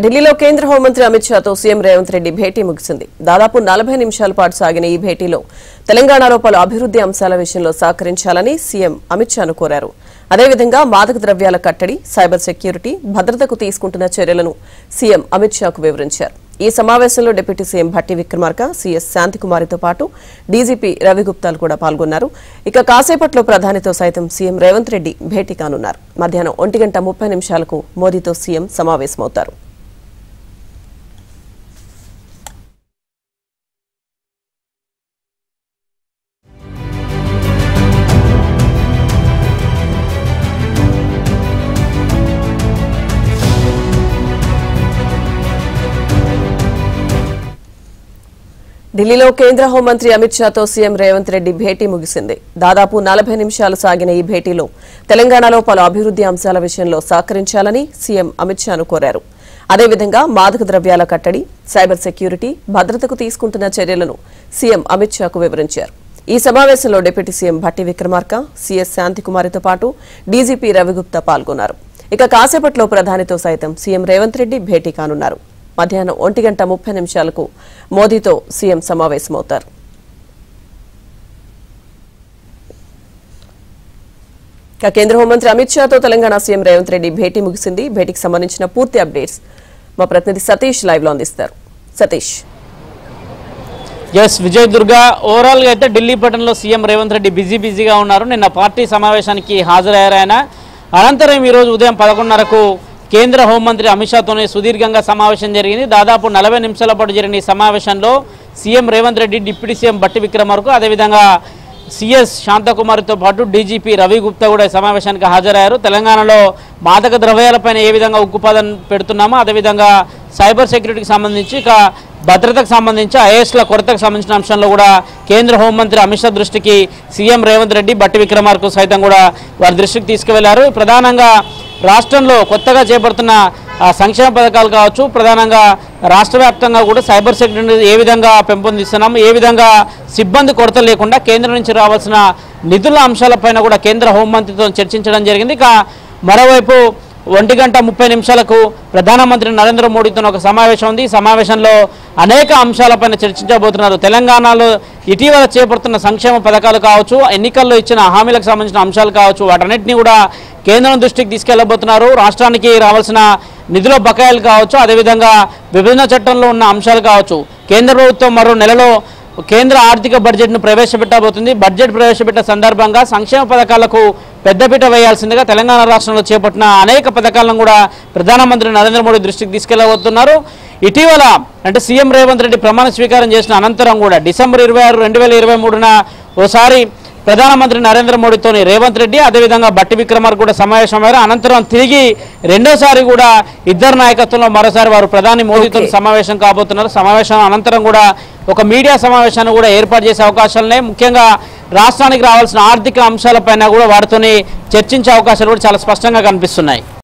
ఢిల్లీలో కేంద్ర హోంమంత్రి అమిత్ షాతో సీఎం రేవంత్ రెడ్డి భేటీ ముగిసింది. దాదాపు 40 నిమిషాల పాటు సాగిన ఈ భేటీలో తెలంగాణలో పలు అభివృద్ధి అంశాల విషయంలో సహకరించాలని సీఎం అమిత్ షాను కోరారు. అదేవిధంగా మాదక ద్రవ్యాల కట్టడి, సైబర్ సెక్యూరిటీ, భద్రతకు తీసుకుంటున్న చర్యలను సీఎం అమిత్ షాకు వివరించారు. ఈ సమావేశంలో deputy CM Bhatti Vikramarka, CS శాంతికుమారితో పాటు డీజీపీ రవిగుప్తాలు కూడా పాల్గొన్నారు. ఇక కాసేపట్లో ప్రధానితో సైతం సీఎం రేవంత్ రెడ్డి భేటీ కానున్నారు. మధ్యాహ్నం 1:30 మోదీతో సీఎం సమావేశమవుతారు. ఢిల్లీలో కేంద్ర హోంమంత్రి అమిత్ షాతో సీఎం రేవంత్ రెడ్డి భేటీ ముగిసింది. దాదాపు 40 నిమిషాలు సాగిన ఈ భేటీలో తెలంగాణలో పలు అభివృద్ధి అంశాల విషయంలో సహకరించాలని సీఎం అమిత్ షాను కోరారు. అదేవిధంగా మాదక ద్రవ్యాల కట్టడి, సైబర్ సెక్యూరిటీ, భద్రతకు తీసుకుంటున్న చర్యలను సీఎం అమిత్ షాకు వివరించారు. ఈ సమావేశంలో deputy CM Bhatti Vikramarka, CS శాంతికుమారితో పాటు డీజీపీ రవిగుప్తా పాల్గొన్నారు. ఇక కాసేపట్లో ప్రధానితో సైతం సీఎం రేవంత్ రెడ్డి భేటీ కానున్నారు. మధ్యాహ్నం 1:30 మోదీతో సీఎం సమావేశమవుతారు. కేంద్ర హోంమంత్రి అమిత్ షాతో తెలంగాణ సీఎం రేవంత్ రెడ్డి భేటీ ముగిసింది. భేటీకి సంబంధించిన పూర్తి అప్డేట్స్ మా ప్రతినిధి సతీష్ లైవ్ లో అందిస్తారు. సతీష్. విజయ్ దుర్గా, ఓవరాల్ గా అయితే ఢిల్లీ పట్టణంలో సీఎం రేవంత్ రెడ్డి బిజీగా ఉన్నారు. నిన్న పార్టీ సమావేశానికి హాజరయ్యారు ఆయన. అనంతరం ఈరోజు ఉదయం 11:30కు కేంద్ర హోంమంత్రి అమిత్ షాతోనే సుదీర్ఘంగా సమావేశం జరిగింది. దాదాపు 40 నిమిషాల పాటు జరిగిన ఈ సమావేశంలో CM Revanth Reddy, deputy CM Bhatti Vikramarka, అదేవిధంగా సీఎస్ శాంతకుమారితో పాటు డీజీపీ రవిగుప్తా కూడా ఈ సమావేశానికి హాజరయ్యారు. తెలంగాణలో మాదక ద్రవ్యాలపైన ఏ విధంగా ఉక్కుపాదం పెడుతున్నామో, అదేవిధంగా సైబర్ సెక్యూరిటీకి సంబంధించి, ఇక భద్రతకు సంబంధించి, ఐఏఎస్ల కొరతకు సంబంధించిన అంశంలో కూడా కేంద్ర హోంమంత్రి అమిత్ షా దృష్టికి సీఎం రేవంత్ రెడ్డి, భట్టి విక్రమార్క సైతం కూడా వారి దృష్టికి తీసుకువెళ్లారు. ప్రధానంగా రాష్ట్రంలో కొత్తగా చేపడుతున్న సంక్షేమ పథకాలు కావచ్చు, ప్రధానంగా రాష్ట్ర వ్యాప్తంగా కూడా సైబర్ సెక్యూరిటీ ఏ విధంగా పెంపొందిస్తున్నాం, ఏ విధంగా సిబ్బంది కొరత లేకుండా కేంద్రం నుంచి రావాల్సిన నిధుల అంశాలపైన కూడా కేంద్ర హోంమంత్రితో చర్చించడం జరిగింది. ఇక మరోవైపు 1:30 ప్రధానమంత్రి నరేంద్ర మోడీతో ఒక సమావేశం ఉంది. ఈ సమావేశంలో అనేక అంశాలపైన చర్చించబోతున్నారు. తెలంగాణలో ఇటీవల చేపడుతున్న సంక్షేమ పథకాలు కావచ్చు, ఎన్నికల్లో ఇచ్చిన హామీలకు సంబంధించిన అంశాలు కావచ్చు, వాటన్నిటిని కూడా కేంద్రం దృష్టికి తీసుకెళ్లబోతున్నారు. రాష్ట్రానికి రావాల్సిన నిధుల బకాయిలు కావచ్చు, అదేవిధంగా విభజన చట్టంలో ఉన్న అంశాలు కావచ్చు. కేంద్ర ప్రభుత్వం మరో నెలలో కేంద్ర ఆర్థిక బడ్జెట్ను ప్రవేశపెట్టబోతుంది. బడ్జెట్ ప్రవేశపెట్టే సందర్భంగా సంక్షేమ పథకాలకు పెద్దపీట వేయాల్సిందిగా తెలంగాణ రాష్ట్రంలో చేపట్టిన అనేక పథకాలను కూడా ప్రధానమంత్రి నరేంద్ర మోడీ దృష్టికి తీసుకెళ్లబోతున్నారు. ఇటీవల అంటే సీఎం రేవంత్ రెడ్డి ప్రమాణ స్వీకారం చేసిన అనంతరం కూడా డిసెంబర్ 26, 2023న ఓసారి ప్రధానమంత్రి నరేంద్ర మోడీతోని రేవంత్ రెడ్డి, అదేవిధంగా భట్టి విక్రమార్క కూడా సమావేశమయ్యారు. అనంతరం తిరిగి రెండోసారి కూడా ఇద్దరు నాయకత్వంలో మరోసారి వారు ప్రధాని మోడీతో సమావేశం కాబోతున్నారు. సమావేశం అనంతరం కూడా ఒక మీడియా సమావేశాన్ని కూడా ఏర్పాటు చేసే అవకాశాలున్నాయి. ముఖ్యంగా రాష్ట్రానికి రావాల్సిన ఆర్థిక అంశాలపైన కూడా వారితోని చర్చించే అవకాశాలు కూడా చాలా స్పష్టంగా కనిపిస్తున్నాయి.